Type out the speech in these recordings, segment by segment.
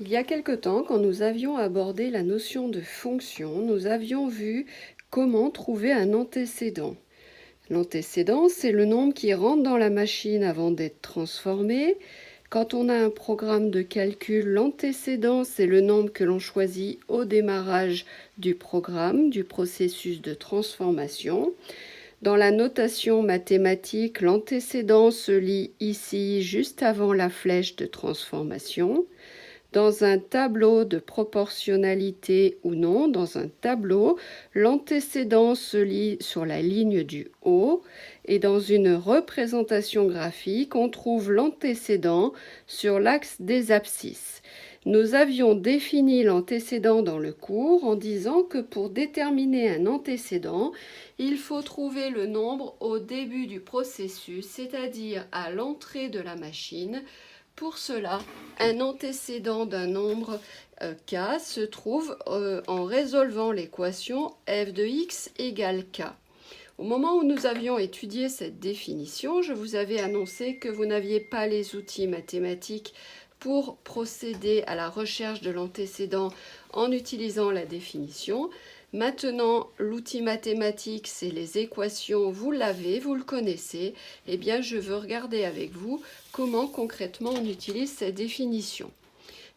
Il y a quelque temps, quand nous avions abordé la notion de fonction, nous avions vu comment trouver un antécédent. L'antécédent, c'est le nombre qui rentre dans la machine avant d'être transformé. Quand on a un programme de calcul, l'antécédent, c'est le nombre que l'on choisit au démarrage du programme, du processus de transformation. Dans la notation mathématique, l'antécédent se lit ici juste avant la flèche de transformation. Dans un tableau de proportionnalité ou non, dans un tableau, l'antécédent se lit sur la ligne du haut et dans une représentation graphique, on trouve l'antécédent sur l'axe des abscisses. Nous avions défini l'antécédent dans le cours en disant que pour déterminer un antécédent, il faut trouver le nombre au début du processus, c'est-à-dire à l'entrée de la machine. Pour cela, un antécédent d'un nombre k se trouve en résolvant l'équation f de x égale k. Au moment où nous avions étudié cette définition, je vous avais annoncé que vous n'aviez pas les outils mathématiques pour procéder à la recherche de l'antécédent en utilisant la définition. Maintenant, l'outil mathématique, c'est les équations, vous l'avez, vous le connaissez. Eh bien, je veux regarder avec vous comment concrètement on utilise cette définition.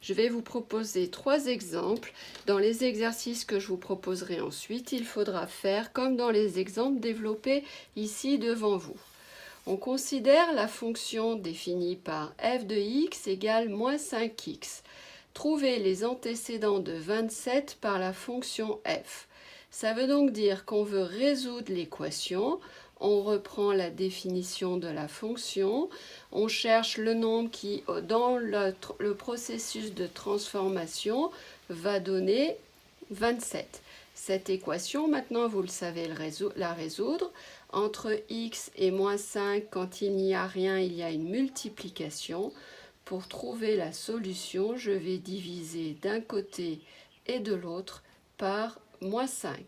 Je vais vous proposer 3 exemples. Dans les exercices que je vous proposerai ensuite, il faudra faire comme dans les exemples développés ici devant vous. On considère la fonction définie par f de x égale moins 5x. Trouvez les antécédents de 27 par la fonction f. Ça veut donc dire qu'on veut résoudre l'équation. On reprend la définition de la fonction. On cherche le nombre qui, dans le processus de transformation, va donner 27. Cette équation, maintenant, vous le savez la résoudre. Entre x et moins 5, quand il n'y a rien, il y a une multiplication. Pour trouver la solution, je vais diviser d'un côté et de l'autre par moins 5.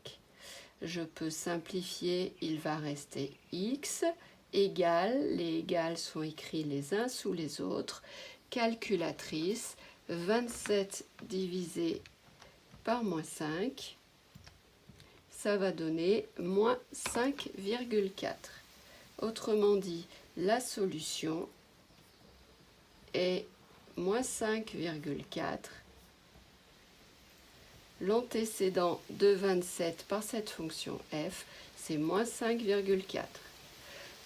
Je peux simplifier, il va rester x égale, les égales sont écrits les uns sous les autres, calculatrice, 27 divisé par moins 5, ça va donner moins 5,4. Autrement dit, la solution est moins 5,4. L'antécédent de 27 par cette fonction f, c'est moins 5,4.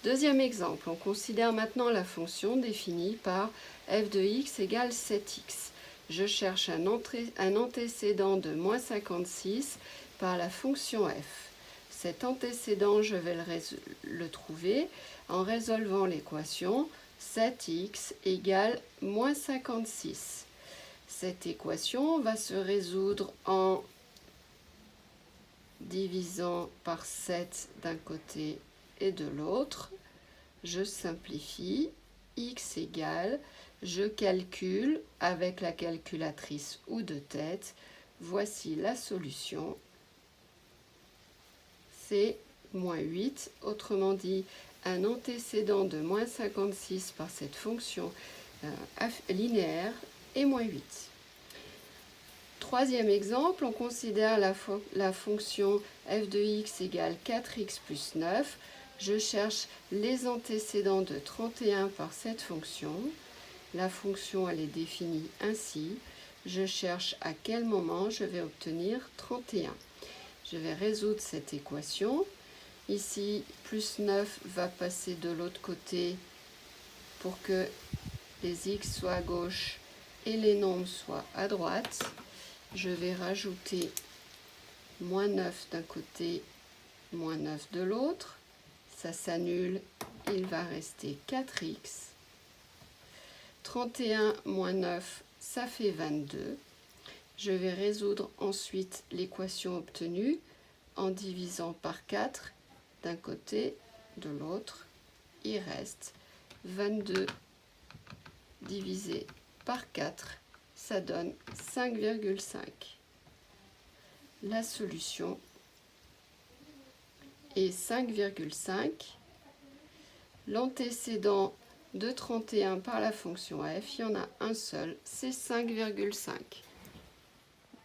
Deuxième exemple, on considère maintenant la fonction définie par f de x égale 7x. Je cherche un antécédent de moins 56 par la fonction f. Cet antécédent, je vais le trouver en résolvant l'équation 7x égale moins 56. Cette équation va se résoudre en divisant par 7 d'un côté et de l'autre. Je simplifie, x égale, je calcule avec la calculatrice ou de tête. Voici la solution, c'est moins 8. Autrement dit, un antécédent de moins 56 par cette fonction linéaire est moins 8. Troisième exemple, on considère la fonction f de x égale 4x plus 9. Je cherche les antécédents de 31 par cette fonction. La fonction, elle est définie ainsi. Je cherche à quel moment je vais obtenir 31. Je vais résoudre cette équation. Ici, plus 9 va passer de l'autre côté pour que les x soient à gauche et les nombres soient à droite. Je vais rajouter moins 9 d'un côté, moins 9 de l'autre. Ça s'annule, il va rester 4x. 31 moins 9, ça fait 22. Je vais résoudre ensuite l'équation obtenue en divisant par 4 d'un côté, de l'autre. Il reste 22 divisé par 4, ça donne 5,5. La solution est 5,5. L'antécédent de 31 par la fonction f, il y en a un seul, c'est 5,5.